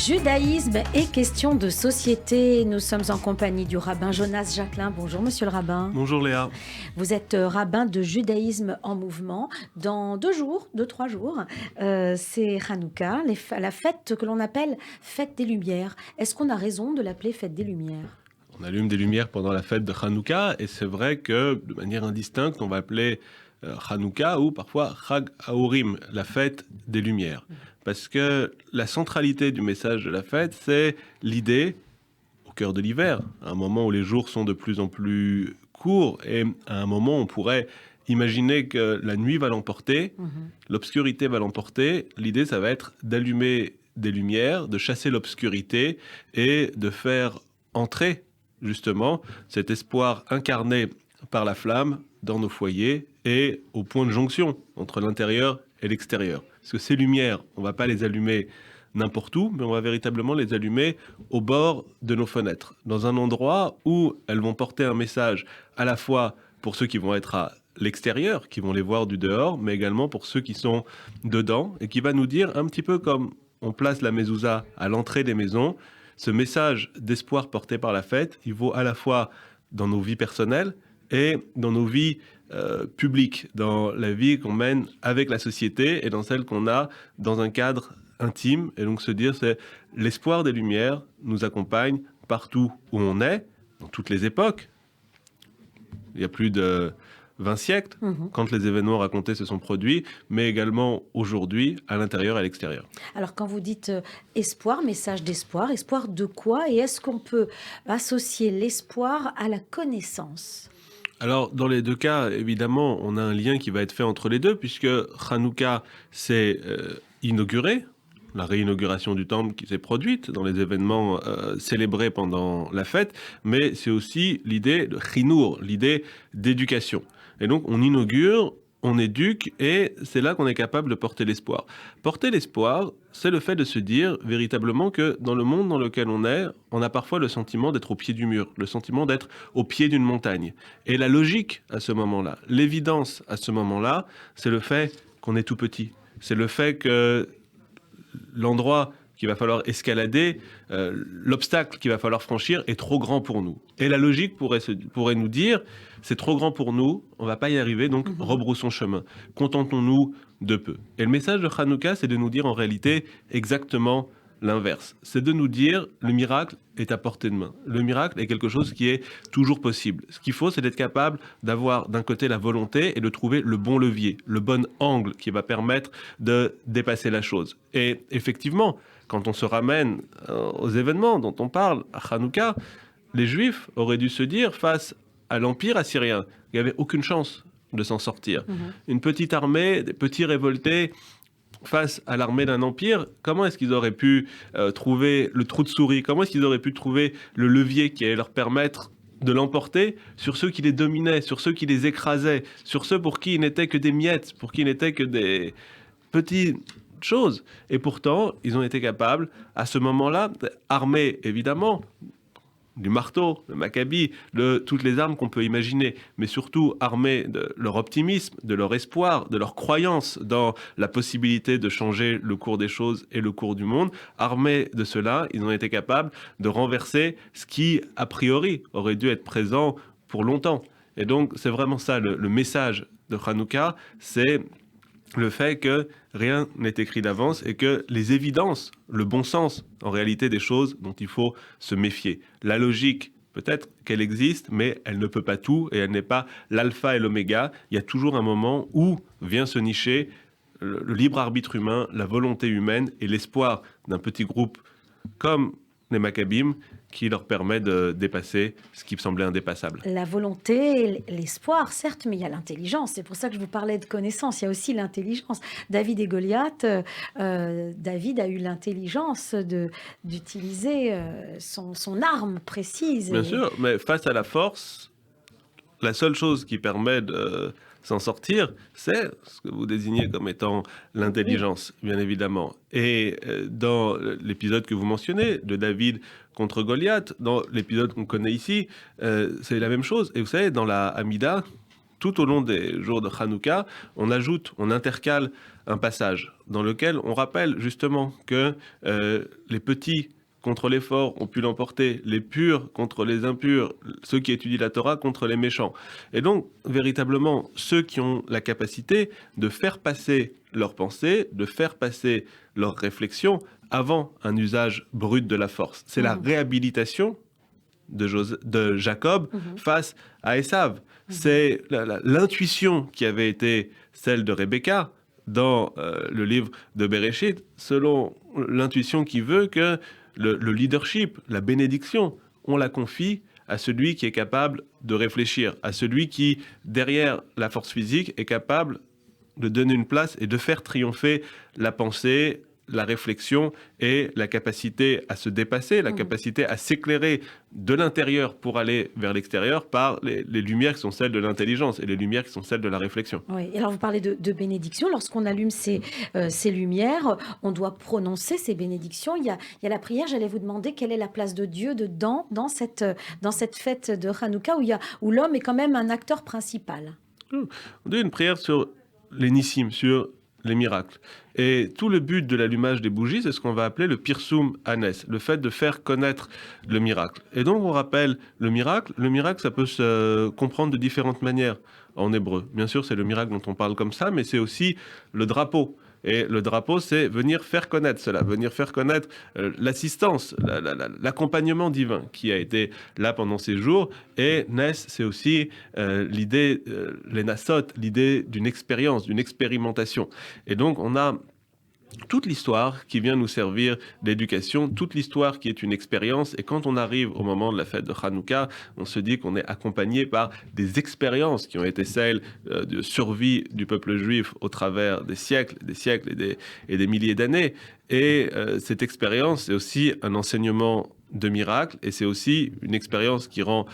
Judaïsme et questions de société. Nous sommes en compagnie du rabbin Jonas Jacquelin. Bonjour monsieur le rabbin. Bonjour Léa. Vous êtes rabbin de Judaïsme en mouvement. Dans 3 jours, c'est Hanouka, la fête que l'on appelle fête des Lumières. Est-ce qu'on a raison de l'appeler fête des Lumières ? On allume des lumières pendant la fête de Hanouka et c'est vrai que de manière indistincte, on va appeler Hanouka ou parfois Chag Haorim, la fête des lumières. Parce que la centralité du message de la fête, c'est l'idée, au cœur de l'hiver, à un moment où les jours sont de plus en plus courts et à un moment où on pourrait imaginer que la nuit va l'emporter, l'obscurité va l'emporter. L'idée, ça va être d'allumer des lumières, de chasser l'obscurité et de faire entrer justement cet espoir incarné par la flamme dans nos foyers et au point de jonction entre l'intérieur et l'extérieur. Parce que ces lumières, on ne va pas les allumer n'importe où, mais on va véritablement les allumer au bord de nos fenêtres, dans un endroit où elles vont porter un message à la fois pour ceux qui vont être à l'extérieur, qui vont les voir du dehors, mais également pour ceux qui sont dedans, et qui va nous dire, un petit peu comme on place la mezouza à l'entrée des maisons, ce message d'espoir porté par la fête, il vaut à la fois dans nos vies personnelles et dans nos vies publiques, dans la vie qu'on mène avec la société et dans celle qu'on a dans un cadre intime. Et donc se dire, c'est l'espoir des Lumières nous accompagne partout où on est, dans toutes les époques. Il y a plus de 20 siècles, quand les événements racontés se sont produits, mais également aujourd'hui, à l'intérieur et à l'extérieur. Alors quand vous dites espoir, message d'espoir, espoir de quoi ? Et est-ce qu'on peut associer l'espoir à la connaissance ? Alors, dans les deux cas, évidemment, on a un lien qui va être fait entre les deux, puisque Hanouka s'est inauguré, la réinauguration du temple qui s'est produite dans les événements célébrés pendant la fête, mais c'est aussi l'idée de chinour, l'idée d'éducation. Et donc, on inaugure, on éduque, et c'est là qu'on est capable de porter l'espoir. Porter l'espoir, c'est le fait de se dire véritablement que dans le monde dans lequel on a parfois le sentiment d'être au pied du mur, le sentiment d'être au pied d'une montagne. Et la logique à ce moment-là, l'évidence à ce moment-là, c'est le fait qu'on est tout petit. C'est le fait que l'endroit qu'il va falloir escalader, l'obstacle qu'il va falloir franchir est trop grand pour nous. Et la logique pourrait nous dire, c'est trop grand pour nous, on ne va pas y arriver, donc rebroussons chemin. Contentons-nous de peu. Et le message de Hanouka, c'est de nous dire en réalité exactement l'inverse. C'est de nous dire, le miracle est à portée de main. Le miracle est quelque chose qui est toujours possible. Ce qu'il faut, c'est d'être capable d'avoir d'un côté la volonté et de trouver le bon levier, le bon angle qui va permettre de dépasser la chose. Et effectivement, quand on se ramène aux événements dont on parle à Hanouka, les Juifs auraient dû se dire face à l'Empire assyrien, il n'y avait aucune chance de s'en sortir. Une petite armée, des petits révoltés, face à l'armée d'un empire, comment est-ce qu'ils auraient pu trouver le trou de souris ? Comment est-ce qu'ils auraient pu trouver le levier qui allait leur permettre de l'emporter sur ceux qui les dominaient, sur ceux qui les écrasaient, sur ceux pour qui ils n'étaient que des miettes, pour qui ils n'étaient que des petites choses. Et pourtant, ils ont été capables, à ce moment-là, armés évidemment, du marteau, le Maccabi, de toutes les armes qu'on peut imaginer, mais surtout armés de leur optimisme, de leur espoir, de leur croyance dans la possibilité de changer le cours des choses et le cours du monde. Armés de cela, ils ont été capables de renverser ce qui, a priori, aurait dû être présent pour longtemps. Et donc, c'est vraiment ça, le message de Hanouka, c'est le fait que rien n'est écrit d'avance et que les évidences, le bon sens, en réalité, des choses dont il faut se méfier. La logique, peut-être qu'elle existe, mais elle ne peut pas tout et elle n'est pas l'alpha et l'oméga. Il y a toujours un moment où vient se nicher le libre arbitre humain, la volonté humaine et l'espoir d'un petit groupe comme les Maccabim qui leur permet de dépasser ce qui semblait indépassable. La volonté, l'espoir, certes, mais il y a l'intelligence. C'est pour ça que je vous parlais de connaissance. Il y a aussi l'intelligence. David et Goliath, David a eu l'intelligence d'utiliser son arme précise. Bien sûr, mais face à la force, la seule chose qui permet de s'en sortir, c'est ce que vous désignez comme étant l'intelligence, bien évidemment. Et dans l'épisode que vous mentionnez, de David contre Goliath, dans l'épisode qu'on connaît ici, c'est la même chose. Et vous savez, dans la Hamida, tout au long des jours de Hanouka, on intercale un passage dans lequel on rappelle justement que les petits contre les forts ont pu l'emporter, les purs contre les impurs, ceux qui étudient la Torah contre les méchants. Et donc, véritablement, ceux qui ont la capacité de faire passer leurs pensées, de faire passer leurs réflexions avant un usage brut de la force. C'est la réhabilitation de Jacob face à Ésav. C'est l'intuition qui avait été celle de Rebecca dans le livre de Bereshit, selon l'intuition qui veut que le leadership, la bénédiction, on la confie à celui qui est capable de réfléchir, à celui qui, derrière la force physique, est capable de donner une place et de faire triompher la pensée, la réflexion et la capacité à se dépasser, la capacité à s'éclairer de l'intérieur pour aller vers l'extérieur par les lumières qui sont celles de l'intelligence et les lumières qui sont celles de la réflexion. Oui, et alors vous parlez de bénédiction. Lorsqu'on allume ces lumières, on doit prononcer ces bénédictions. Il y a la prière. J'allais vous demander quelle est la place de Dieu dedans, dans cette fête de Hanouka où l'homme est quand même un acteur principal. On dit une prière sur les nissim, sur les miracles. Et tout le but de l'allumage des bougies, c'est ce qu'on va appeler le pirsum hanes, le fait de faire connaître le miracle. Et donc on rappelle le miracle. Le miracle, ça peut se comprendre de différentes manières en hébreu. Bien sûr, c'est le miracle dont on parle comme ça, mais c'est aussi le drapeau. Et le drapeau, c'est venir faire connaître cela, venir faire connaître l'assistance, l'accompagnement divin qui a été là pendant ces jours. Et Nes, c'est aussi l'idée, les Nassot, l'idée d'une expérience, d'une expérimentation. Et donc, on a toute l'histoire qui vient nous servir d'éducation, toute l'histoire qui est une expérience. Et quand on arrive au moment de la fête de Hanouka, on se dit qu'on est accompagné par des expériences qui ont été celles de survie du peuple juif au travers des siècles et des milliers d'années. Et cette expérience, c'est aussi un enseignement de miracle et c'est aussi une expérience qui rend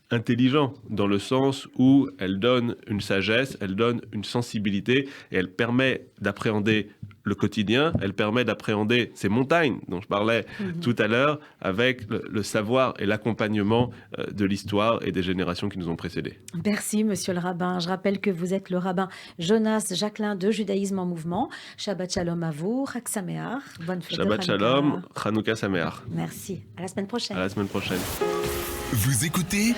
intelligent dans le sens où elle donne une sagesse, elle donne une sensibilité et elle permet d'appréhender le quotidien, elle permet d'appréhender ces montagnes dont je parlais tout à l'heure avec le savoir et l'accompagnement de l'histoire et des générations qui nous ont précédés. Merci, monsieur le rabbin. Je rappelle que vous êtes le rabbin Jonas Jacquelin de Judaïsme en Mouvement. Shabbat Shalom à vous, Chag Sameach. Bonne fête de Hanouka. Shabbat Shalom, Hanouka Sameach. Merci. À la semaine prochaine. À la semaine prochaine. Vous écoutez